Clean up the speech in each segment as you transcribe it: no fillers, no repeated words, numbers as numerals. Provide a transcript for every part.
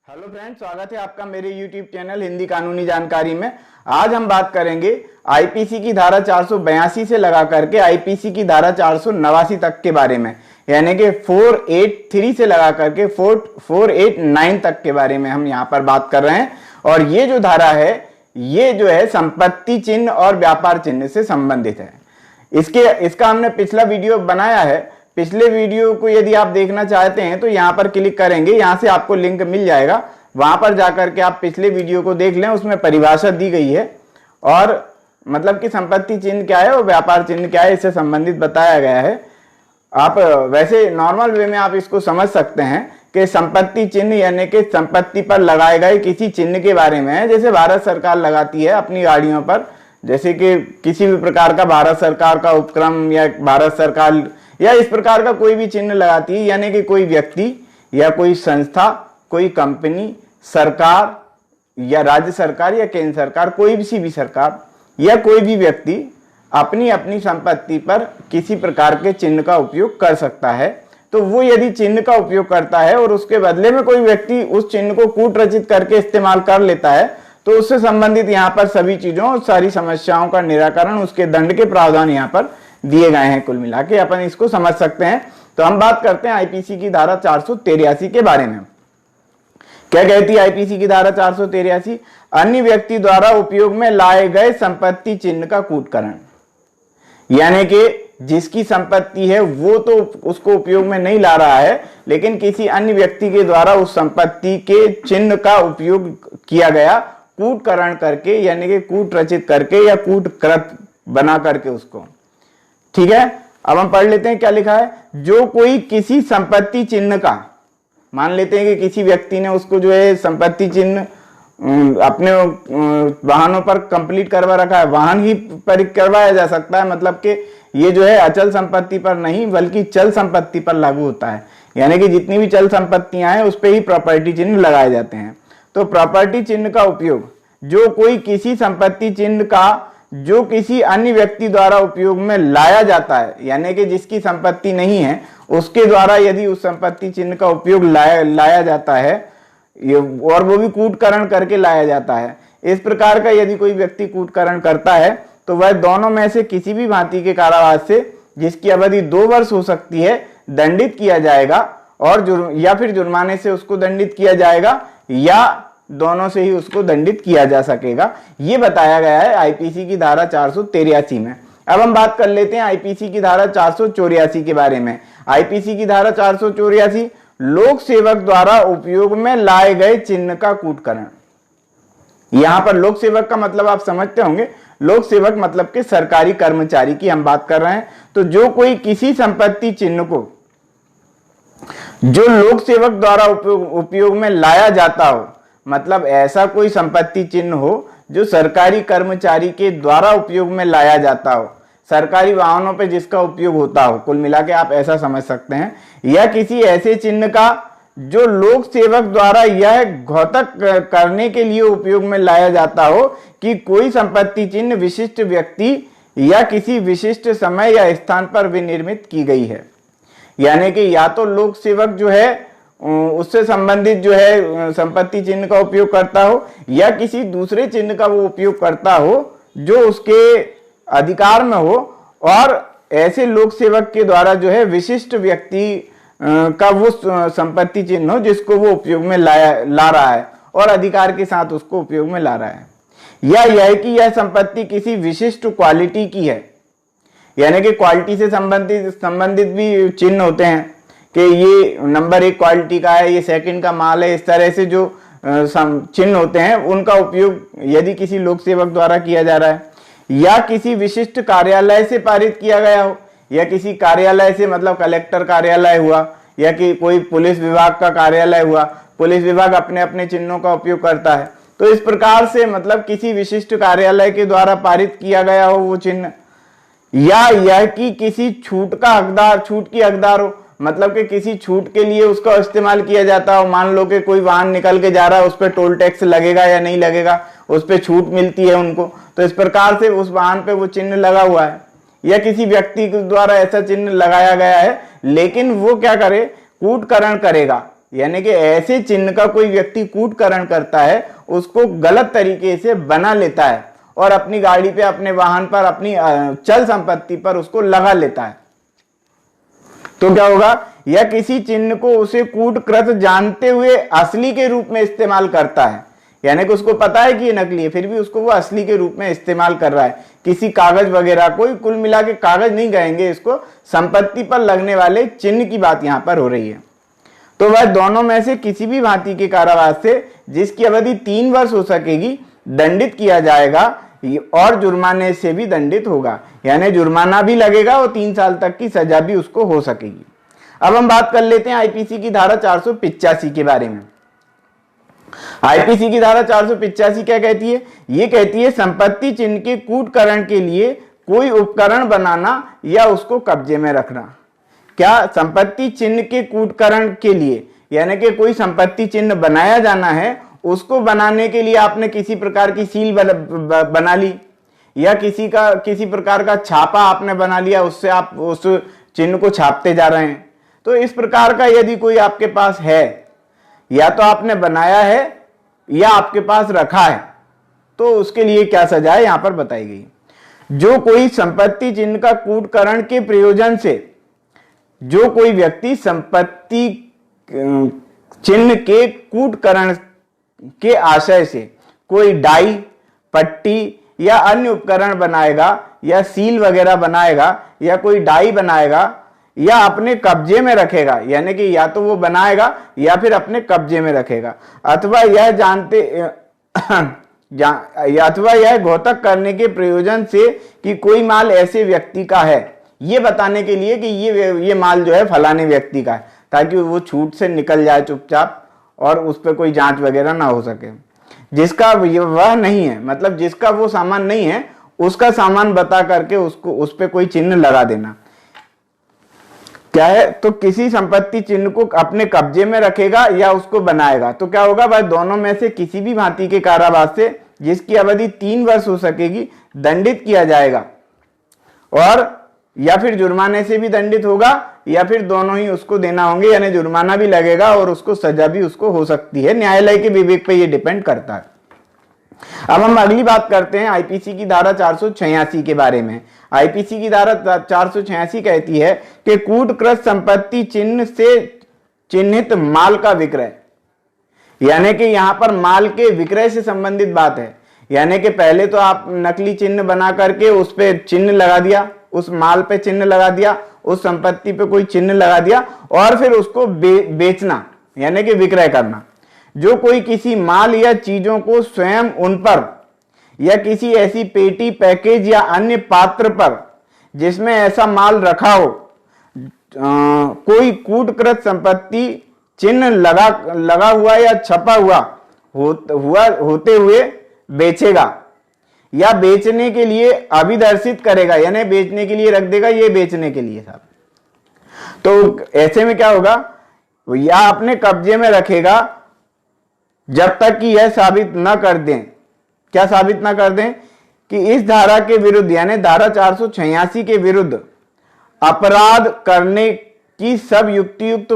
Hello friends, स्वागत है आपका मेरे YouTube चैनल हिंदी कानूनी जानकारी में। आज हम बात करेंगे आईपीसी की धारा 482 से लगा करके आईपीसी की धारा 489 तक के बारे में, यानी कि 483 से लगा करके 489 तक के बारे में हम यहाँ पर बात कर रहे हैं। और ये जो धारा है ये जो है संपत्ति चिन्ह और व्यापार चिन्ह से संबंधित है। इसका हमने पिछला वीडियो बनाया है। पिछले वीडियो को यदि आप देखना चाहते हैं तो यहाँ पर क्लिक करेंगे, यहाँ से आपको लिंक मिल जाएगा, वहां पर जाकर के आप पिछले वीडियो को देख लें। उसमें परिभाषा दी गई है और मतलब कि संपत्ति चिन्ह क्या है और व्यापार चिन्ह क्या है, इससे संबंधित बताया गया है। आप वैसे नॉर्मल वे में आप इसको समझ सकते हैं कि संपत्ति चिन्ह यानी कि संपत्ति पर लगाए गए किसी चिन्ह के बारे में है। जैसे भारत सरकार लगाती है अपनी गाड़ियों पर, जैसे कि किसी भी प्रकार का भारत सरकार का उपक्रम या भारत सरकार या इस प्रकार का कोई भी चिन्ह लगाती है, यानी कि कोई व्यक्ति या कोई संस्था, कोई कंपनी, सरकार या राज्य सरकार या केंद्र सरकार, कोई भी सरकार या कोई भी व्यक्ति अपनी अपनी संपत्ति पर किसी प्रकार के चिन्ह का उपयोग कर सकता है। तो वो यदि चिन्ह का उपयोग करता है और उसके बदले में कोई व्यक्ति उस चिन्ह को कूट रचित करके इस्तेमाल कर लेता है, तो उससे संबंधित यहाँ पर सभी चीजों और सारी समस्याओं का निराकरण, उसके दंड के प्रावधान यहाँ पर दिए गए हैं। कुल मिला के अपन इसको समझ सकते हैं। तो हम बात करते हैं आईपीसी की धारा 483 के बारे में। क्या कहती है आईपीसी की धारा 483? अन्य व्यक्ति द्वारा उपयोग में लाए गए संपत्ति चिन्ह का कूटकरण, यानी कि जिसकी संपत्ति है वो तो उसको उपयोग में नहीं ला रहा है, लेकिन किसी अन्य व्यक्ति के द्वारा उस संपत्ति के चिन्ह का उपयोग किया गया कूटकरण करके, यानी कि कूट रचित करके या कूटकृत बना करके उसको। ठीक है, अब हम पढ़ लेते हैं क्या लिखा है। जो कोई किसी संपत्ति चिन्ह का, मान लेते हैं कि किसी व्यक्ति ने उसको जो है संपत्ति चिन्ह अपने वाहनों पर कंप्लीट करवा रखा है, वाहन ही पर करवाया जा सकता है, मतलब कि ये जो है अचल संपत्ति पर नहीं बल्कि चल संपत्ति पर लागू होता है, यानी कि जितनी भी चल संपत्तियां हैं उस पर ही प्रॉपर्टी चिन्ह लगाए जाते हैं। तो प्रॉपर्टी चिन्ह का उपयोग जो कोई किसी संपत्ति चिन्ह का जो किसी अन्य व्यक्ति द्वारा उपयोग में लाया जाता है, यानी कि जिसकी संपत्ति नहीं है उसके द्वारा यदि उस संपत्ति चिन्ह का उपयोग लाया जाता है और वो भी कूटकरण करके लाया जाता है, इस प्रकार का यदि कोई व्यक्ति कूटकरण करता है तो वह दोनों में से किसी भी भांति के कारावास से, जिसकी अवधि 2 वर्ष हो सकती है, दंडित किया जाएगा और या फिर जुर्माने से उसको दंडित किया जाएगा या दोनों से ही उसको दंडित किया जा सकेगा। ये बताया गया है आईपीसी की धारा 483 में। अब हम बात कर लेते हैं आईपीसी की धारा 484 के बारे में। आईपीसी की धारा 484 लोक सेवक द्वारा उपयोग में लाए गए चिन्ह का कूटकरण। यहां पर लोक सेवक का मतलब आप समझते होंगे, लोक सेवक मतलब कि सरकारी कर्मचारी की हम बात कर रहे हैं। तो जो कोई किसी संपत्ति चिन्ह को जो लोक सेवक द्वारा उपयोग में लाया जाता हो, मतलब ऐसा कोई संपत्ति चिन्ह हो जो सरकारी कर्मचारी के द्वारा उपयोग में लाया जाता हो, सरकारी वाहनों पे जिसका उपयोग होता हो, कुल मिला के आप ऐसा समझ सकते हैं। या किसी ऐसे चिन्ह का जो लोक सेवक द्वारा यह घोषित करने के लिए उपयोग में लाया जाता हो कि कोई संपत्ति चिन्ह विशिष्ट व्यक्ति या किसी विशिष्ट समय या स्थान पर विनिर्मित की गई है, यानी कि या तो लोक सेवक जो है उससे संबंधित जो है संपत्ति चिन्ह का उपयोग करता हो या किसी दूसरे चिन्ह का वो उपयोग करता हो जो उसके अधिकार में हो, और ऐसे लोक सेवक के द्वारा जो है विशिष्ट व्यक्ति का वो संपत्ति चिन्ह हो जिसको वो उपयोग में ला रहा है और अधिकार के साथ उसको उपयोग में ला रहा है। या यह कि यह संपत्ति किसी विशिष्ट क्वालिटी की है, यानी कि क्वालिटी से संबंधित भी चिन्ह होते हैं कि ये नंबर 1 क्वालिटी का है, ये सेकंड का माल है, इस तरह से जो चिन्ह होते हैं उनका उपयोग यदि किसी लोक सेवक द्वारा किया जा रहा है। या किसी विशिष्ट कार्यालय से पारित किया गया हो, या किसी कार्यालय से मतलब कलेक्टर कार्यालय हुआ या कि कोई पुलिस विभाग का कार्यालय हुआ, पुलिस विभाग अपने अपने चिन्हों का उपयोग करता है। तो इस प्रकार से मतलब किसी विशिष्ट कार्यालय के द्वारा पारित किया गया हो वो चिन्ह। या यह कि किसी छूट की हकदार हो, मतलब कि किसी छूट के लिए उसका इस्तेमाल किया जाता हो। मान लो कि कोई वाहन निकल के जा रहा है, उस पर टोल टैक्स लगेगा या नहीं लगेगा, उस पर छूट मिलती है उनको, तो इस प्रकार से उस वाहन पे वो चिन्ह लगा हुआ है। या किसी व्यक्ति के द्वारा ऐसा चिन्ह लगाया गया है लेकिन वो क्या करे, कूटकरण करेगा, यानी कि ऐसे चिन्ह का कोई व्यक्ति कूटकरण करता है, उसको गलत तरीके से बना लेता है और अपनी गाड़ी पे, अपने वाहन पर, अपनी चल संपत्ति पर उसको लगा लेता है, तो क्या होगा? या किसी चिन्ह को उसे कूटकृत जानते हुए असली के रूप में इस्तेमाल करता है, यानी कि उसको पता है कि ये नकली है, फिर भी उसको वो असली के रूप में इस्तेमाल कर रहा है, किसी कागज वगैरह, कोई कुल मिला के कागज नहीं कहेंगे इसको, संपत्ति पर लगने वाले चिन्ह की बात यहां पर हो रही है। तो वह दोनों में से किसी भी भांति के कारावास से, जिसकी अवधि 3 वर्ष हो सकेगी, दंडित किया जाएगा और जुर्माने से भी दंडित होगा, यानी जुर्माना भी लगेगा और 3 साल तक की सजा भी उसको हो सकेगी। अब हम बात कर लेते हैं आईपीसी की धारा 485 के बारे में। आईपीसी की धारा 485 क्या कहती है? ये कहती है संपत्ति चिन्ह के कूटकरण के लिए कोई उपकरण बनाना या उसको कब्जे में रखना। क्या? संपत्ति चिन्ह के कूटकरण के लिए, यानी कि कोई संपत्ति चिन्ह बनाया जाना है, उसको बनाने के लिए आपने किसी प्रकार की सील बना ली या किसी प्रकार का छापा आपने बना लिया, उससे आप उस चिन्ह को छापते जा रहे हैं। तो इस प्रकार का यदि कोई आपके पास है, या तो आपने बनाया है या आपके पास रखा है, तो उसके लिए क्या सजा है यहां पर बताई गई। जो कोई संपत्ति चिन्ह का कूटकरण के प्रयोजन से, जो कोई व्यक्ति संपत्ति चिन्ह के कूटकरण के आशय से कोई डाई, पट्टी या अन्य उपकरण बनाएगा या सील वगैरह बनाएगा या कोई डाई बनाएगा या अपने कब्जे में रखेगा, यानी कि या तो वो बनाएगा या फिर अपने कब्जे में रखेगा, अथवा यह घोतक करने के प्रयोजन से कि कोई माल ऐसे व्यक्ति का है, ये बताने के लिए कि ये माल जो है फलाने व्यक्ति का है, ताकि वो छूट से निकल जाए चुपचाप और उस पर कोई जांच वगैरह ना हो सके। जिसका वह नहीं है, मतलब जिसका वो सामान नहीं है, उसका सामान बता करके उसको उस पर कोई चिन्ह लगा देना। क्या है? तो किसी संपत्ति चिन्ह को अपने कब्जे में रखेगा या उसको बनाएगा, तो क्या होगा? वह दोनों में से किसी भी भांति के कारावास से, जिसकी अवधि 3 वर्ष हो सकेगी, दंडित किया जाएगा, और या फिर जुर्माने से भी दंडित होगा या फिर दोनों ही उसको देना होंगे, यानी जुर्माना भी लगेगा और उसको सजा भी उसको हो सकती है। न्यायालय के विवेक पे ये डिपेंड करता है। अब हम अगली बात करते हैं आईपीसी की धारा 486 के बारे में। आईपीसी की धारा 486 कहती है कि कूटकृत संपत्ति चिन्ह से चिन्हित माल का विक्रय, यानी कि यहां पर माल के विक्रय से संबंधित बात है। यानी कि पहले तो आप नकली चिन्ह बना करके उस पे चिन्ह लगा दिया, उस माल पे चिन्ह लगा दिया, उस संपत्ति पे कोई चिन्ह लगा दिया, और फिर उसको बेचना, यानी कि विक्रय करना। जो कोई किसी माल या चीजों को स्वयं उन पर या किसी ऐसी पेटी, पैकेज या अन्य पात्र पर जिसमें ऐसा माल रखा हो, कोई कूटकृत संपत्ति चिन्ह लगा हुआ या छपा होते हुए बेचेगा या बेचने के लिए अभिदर्शित करेगा, यानी बेचने के लिए रख देगा, ये बेचने के लिए साहब। तो ऐसे में क्या होगा? या अपने कब्जे में रखेगा जब तक कि यह साबित न कर दें। क्या साबित ना कर दें? कि इस धारा के विरुद्ध, यानी धारा 486 के विरुद्ध अपराध करने की सब युक्तियुक्त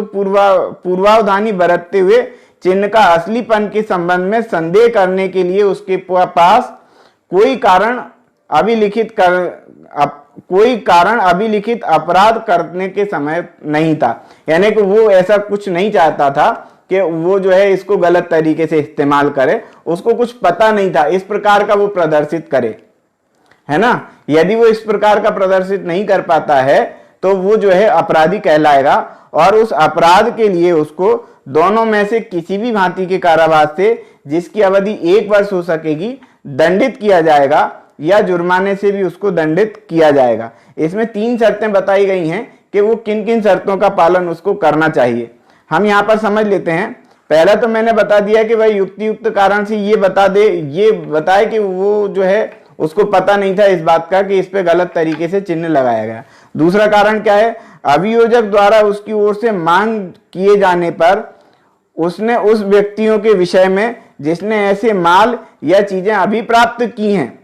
पूर्वावधानी बरतते हुए चिन्ह का असलीपन के संबंध में संदेह करने के लिए उसके पास कोई कारण अभिलिखित अपराध करने के समय नहीं था। यानी कि वो ऐसा कुछ नहीं चाहता था कि वो जो है इसको गलत तरीके से इस्तेमाल करे, उसको कुछ पता नहीं था इस प्रकार का वो प्रदर्शित करे, है ना। यदि वो इस प्रकार का प्रदर्शित नहीं कर पाता है तो वो जो है अपराधी कहलाएगा, और उस अपराध के लिए उसको दोनों में से किसी भी भांति के कारावास से, जिसकी अवधि 1 वर्ष हो सकेगी, दंडित किया जाएगा या जुर्माने से भी उसको दंडित किया जाएगा। इसमें 3 शर्तें बताई गई हैं कि वो किन किन शर्तों का पालन उसको करना चाहिए। हम यहाँ पर समझ लेते हैं। पहला तो मैंने बता दिया कि वह युक्तियुक्त कारण से ये बताए कि वो जो है उसको पता नहीं था इस बात का कि इस पे गलत तरीके से चिन्ह लगाया गया। दूसरा कारण क्या है? अभियोजक द्वारा उसकी ओर से मांग किए जाने पर उसने उस व्यक्तियों के विषय में जिसने ऐसे माल या चीजें अभी प्राप्त की हैं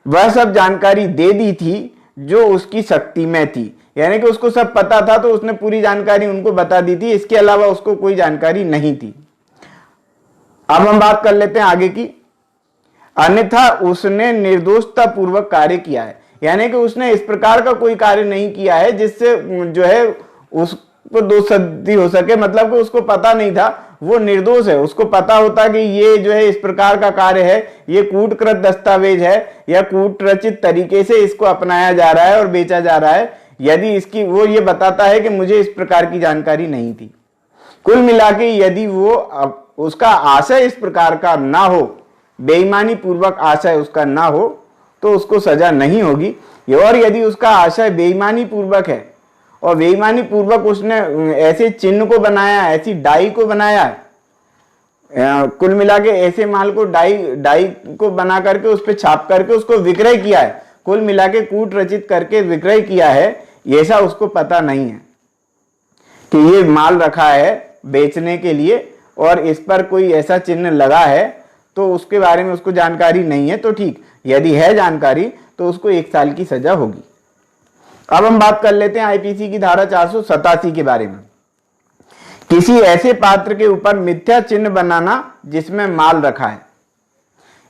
वह सब जानकारी दे दी थी जो उसकी शक्ति में थी। यानी कि उसको सब पता था, तो उसने पूरी जानकारी उनको बता दी थी, इसके अलावा उसको कोई जानकारी नहीं थी। अब हम बात कर लेते हैं आगे की। अन्यथा उसने निर्दोषता पूर्वक कार्य किया है, यानी कि उसने इस प्रकार का कोई कार्य नहीं किया है जिससे जो है उसको दोष सिद्धि हो सके, मतलब कि उसको पता नहीं था, वो निर्दोष है। उसको पता होता कि ये जो है इस प्रकार का कार्य है, ये कूटकृत दस्तावेज है या कूट रचित तरीके से इसको अपनाया जा रहा है और बेचा जा रहा है, यदि इसकी वो ये बताता है कि मुझे इस प्रकार की जानकारी नहीं थी। कुल मिला के यदि वो उसका आशय इस प्रकार का ना हो, बेईमानी पूर्वक आशय उसका ना हो, तो उसको सजा नहीं होगी। और यदि उसका आशय बेईमानी पूर्वक है और बेईमानी पूर्वक उसने ऐसे चिन्ह को बनाया, ऐसी डाई को बनाया है, कुल मिला के ऐसे माल को डाई को बना करके उस पर छाप करके उसको विक्रय किया है, कुल मिला के कूट रचित करके विक्रय किया है, ऐसा उसको पता नहीं है कि ये माल रखा है बेचने के लिए और इस पर कोई ऐसा चिन्ह लगा है, तो उसके बारे में उसको जानकारी नहीं है, तो ठीक। यदि है जानकारी तो उसको 1 साल की सजा होगी। अब हम बात कर लेते हैं आईपीसी की धारा 487 के बारे में। किसी ऐसे पात्र के ऊपर मिथ्या चिन्ह बनाना जिसमें माल रखा है,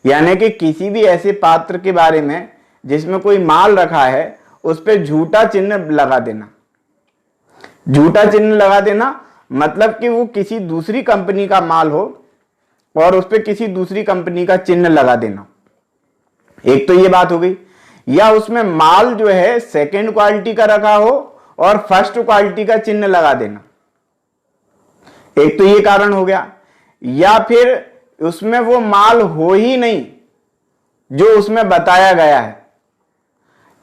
यानी कि किसी भी ऐसे पात्र के बारे में जिसमें कोई माल रखा है उस पर झूठा चिन्ह लगा देना। झूठा चिन्ह लगा देना मतलब कि वो किसी दूसरी कंपनी का माल हो और उस पर किसी दूसरी कंपनी का चिन्ह लगा देना। एक तो ये बात हो गई। या उसमें माल जो है सेकंड क्वालिटी का रखा हो और फर्स्ट क्वालिटी का चिन्ह लगा देना, एक तो ये कारण हो गया। या फिर उसमें वो माल हो ही नहीं जो उसमें बताया गया है,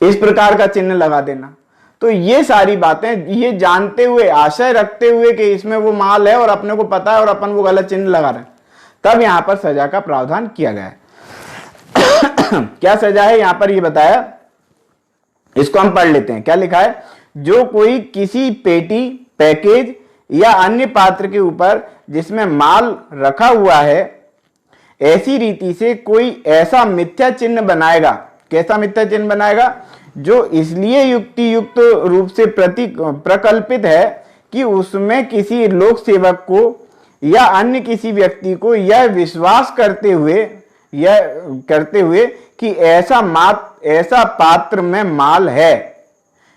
इस प्रकार का चिन्ह लगा देना। तो ये सारी बातें ये जानते हुए, आशय रखते हुए कि इसमें वो माल है और अपने को पता है और अपन वो गलत चिन्ह लगा रहे हैं, तब यहां पर सजा का प्रावधान किया गया है। क्या सजा है यहां पर ये बताया, इसको हम पढ़ लेते हैं। क्या लिखा है? जो कोई किसी पेटी, पैकेज या अन्य पात्र के ऊपर जिसमें माल रखा हुआ है ऐसी रीति से कोई ऐसा मिथ्या चिन्ह बनाएगा। कैसा मिथ्या चिन्ह बनाएगा? जो इसलिए युक्ति युक्त रूप से प्रकल्पित है कि उसमें किसी लोक सेवक को या अन्य किसी व्यक्ति को यह विश्वास करते हुए कि ऐसा पात्र में माल है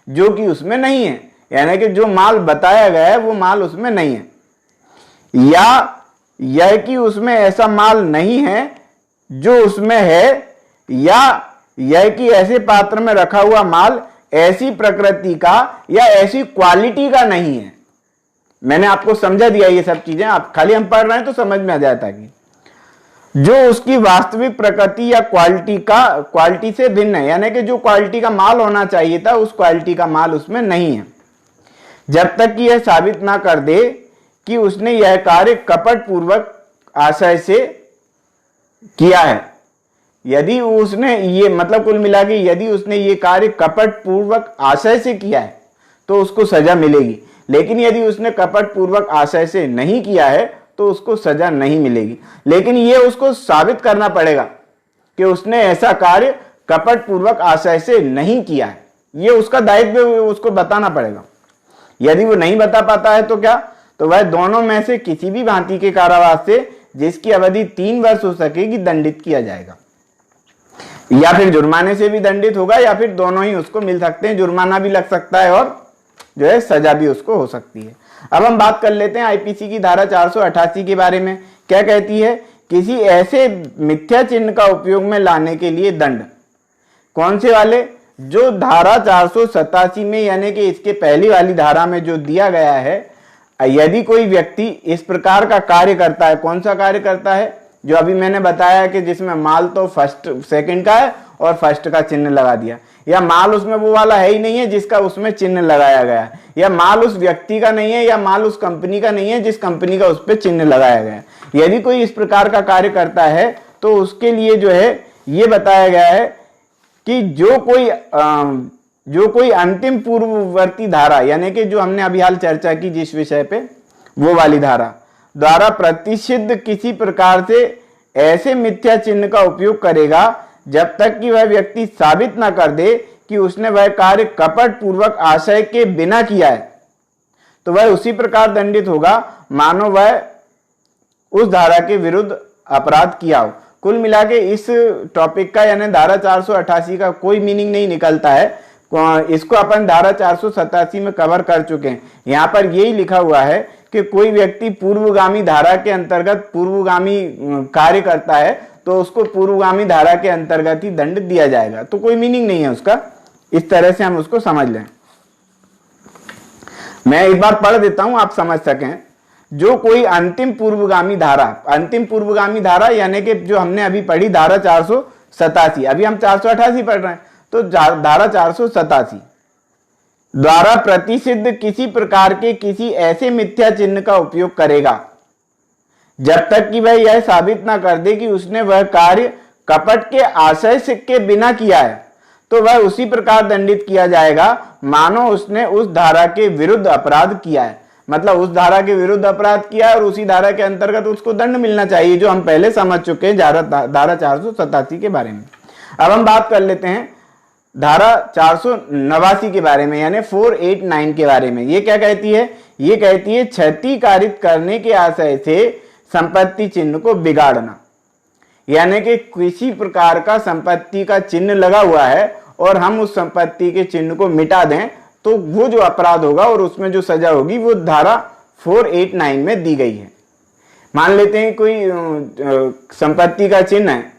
जो कि उसमें नहीं है, यानी कि जो माल बताया गया है वो माल उसमें नहीं है, या यह कि उसमें ऐसा माल नहीं है जो उसमें है, या यह कि ऐसे पात्र में रखा हुआ माल ऐसी प्रकृति का या ऐसी क्वालिटी का नहीं है। मैंने आपको समझा दिया ये सब चीजें, आप खाली हम पढ़ रहे हैं तो समझ में आ जाता कि जो उसकी वास्तविक प्रकृति या क्वालिटी से भिन्न है, यानी कि जो क्वालिटी का माल होना चाहिए था उस क्वालिटी का माल उसमें नहीं है, जब तक कि यह साबित ना कर दे कि उसने यह कार्य कपट पूर्वक आशय से किया है। यदि उसने ये मतलब कुल मिला के यदि उसने ये कार्य कपट पूर्वक आशय से किया है तो उसको सजा मिलेगी, लेकिन यदि उसने कपट पूर्वक आशय से नहीं किया है तो उसको सजा नहीं मिलेगी। लेकिन ये उसको साबित करना पड़ेगा कि उसने ऐसा कार्य कपट पूर्वक आशय से नहीं किया है, ये उसका दायित्व उसको बताना पड़ेगा। यदि वो नहीं बता पाता है तो क्या, तो वह दोनों में से किसी भी भांति के कारावास से जिसकी अवधि 3 वर्ष हो सकेगी दंडित किया जाएगा, या फिर जुर्माने से भी दंडित होगा, या फिर दोनों ही उसको मिल सकते हैं, जुर्माना भी लग सकता है और जो है सजा भी उसको हो सकती है। अब हम बात कर लेते हैं आईपीसी की धारा 488 के बारे में। क्या कहती है? किसी ऐसे मिथ्या चिन्ह का उपयोग में लाने के लिए दंड। कौन से वाले? जो धारा 487 में यानी कि इसके पहली वाली धारा में जो दिया गया है, यदि कोई व्यक्ति इस प्रकार का कार्य करता है। कौन सा कार्य करता है? जो अभी मैंने बताया कि जिसमें माल तो फर्स्ट सेकंड का है और फर्स्ट का चिन्ह लगा दिया, या माल उसमें वो वाला है ही नहीं है जिसका उसमें चिन्ह लगाया गया है, या माल उस व्यक्ति का नहीं है, या माल उस कंपनी का नहीं है जिस कंपनी का उस पर चिन्ह लगाया गया है। यदि कोई इस प्रकार का कार्य करता है तो उसके लिए जो है ये बताया गया है कि जो कोई अंतिम पूर्ववर्ती धारा, यानी कि जो हमने अभी हाल चर्चा की जिस विषय पे, वो वाली धारा द्वारा प्रतिषिद्ध किसी प्रकार से ऐसे मिथ्या चिन्ह का उपयोग करेगा जब तक कि वह व्यक्ति साबित न कर दे कि उसने वह कार्य कपट पूर्वक आशय के बिना किया है तो वह उसी प्रकार दंडित होगा मानो वह उस धारा के विरुद्ध अपराध किया हो। कुल मिला के इस टॉपिक का यानी धारा 488 का कोई मीनिंग नहीं निकलता है, इसको अपन धारा 487 में कवर कर चुके हैं। यहाँ पर यही लिखा हुआ है कि कोई व्यक्ति पूर्वगामी धारा के अंतर्गत पूर्वगामी कार्य करता है तो उसको पूर्वगामी धारा के अंतर्गत ही दंड दिया जाएगा, तो कोई मीनिंग नहीं है उसका। इस तरह से हम उसको समझ लें। मैं एक बार पढ़ देता हूं आप समझ सकें। जो कोई अंतिम पूर्वगामी धारा यानी कि जो हमने अभी पढ़ी धारा 487, अभी हम 488 पढ़ रहे हैं, तो धारा 487 द्वारा प्रतिसिद्ध किसी प्रकार के किसी ऐसे मिथ्या चिन्ह का उपयोग करेगा जब तक कि वह यह साबित ना कर दे कि उसने वह कार्य कपट के आशय से के बिना किया है, तो वह उसी प्रकार दंडित किया जाएगा मानो उसने उस धारा के विरुद्ध अपराध किया है। मतलब उस धारा के विरुद्ध अपराध किया है और उसी धारा के अंतर्गत उसको दंड मिलना चाहिए, जो हम पहले समझ चुके हैं धारा 487 के बारे में। अब हम बात कर लेते हैं धारा 489 के बारे में, यानी 489 के बारे में। ये क्या कहती है? ये कहती है क्षति कारित करने के आशय से संपत्ति चिन्ह को बिगाड़ना। यानी कि किसी प्रकार का संपत्ति का चिन्ह लगा हुआ है और हम उस संपत्ति के चिन्ह को मिटा दें तो वो जो अपराध होगा और उसमें जो सजा होगी वो धारा 489 में दी गई है। मान लेते हैं कोई संपत्ति का चिन्ह है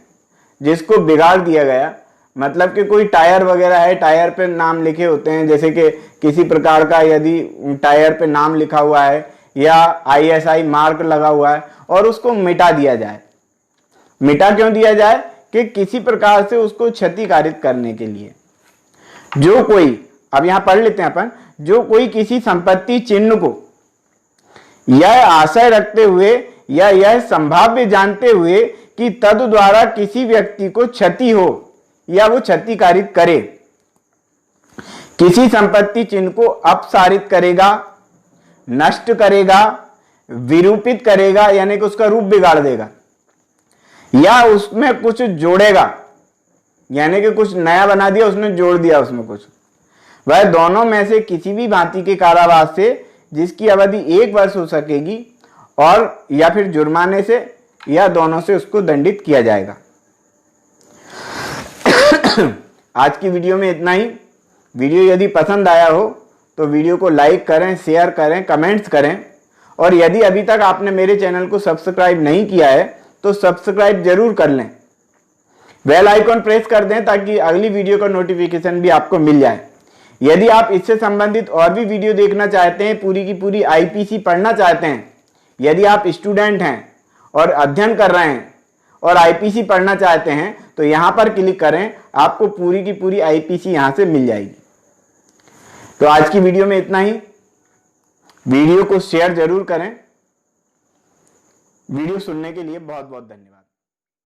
जिसको बिगाड़ दिया गया, मतलब कि कोई टायर वगैरह है, टायर पे नाम लिखे होते हैं, जैसे कि किसी प्रकार का यदि टायर पे नाम लिखा हुआ है या ISI मार्क लगा हुआ है और उसको मिटा दिया जाए। मिटा क्यों दिया जाए? कि किसी प्रकार से उसको क्षति कारित करने के लिए। जो कोई, अब यहां पढ़ लेते हैं अपन, जो कोई किसी संपत्ति चिन्ह को यह आशय रखते हुए या यह संभाव्य जानते हुए कि तद द्वारा किसी व्यक्ति को क्षति हो या वो क्षति कारित करे, किसी संपत्ति चिन्ह को अपसारित करेगा, नष्ट करेगा, विरूपित करेगा यानी कि उसका रूप बिगाड़ देगा, या उसमें कुछ जोड़ेगा यानी कि कुछ नया बना दिया, उसने जोड़ दिया उसमें कुछ, वह दोनों में से किसी भी भांति के कारावास से जिसकी अवधि 1 वर्ष हो सकेगी और या फिर जुर्माने से या दोनों से उसको दंडित किया जाएगा। आज की वीडियो में इतना ही। वीडियो यदि पसंद आया हो तो वीडियो को लाइक करें, शेयर करें, कमेंट्स करें, और यदि अभी तक आपने मेरे चैनल को सब्सक्राइब नहीं किया है तो सब्सक्राइब जरूर कर लें, बेल आइकॉन प्रेस कर दें ताकि अगली वीडियो का नोटिफिकेशन भी आपको मिल जाए। यदि आप इससे संबंधित और भी वीडियो देखना चाहते हैं, पूरी की पूरी IPC पढ़ना चाहते हैं, यदि आप स्टूडेंट हैं और अध्ययन कर रहे हैं और IPC पढ़ना चाहते हैं तो यहां पर क्लिक करें, आपको पूरी की पूरी IPC यहां से मिल जाएगी। तो आज की वीडियो में इतना ही। वीडियो को शेयर जरूर करें। वीडियो सुनने के लिए बहुत बहुत धन्यवाद।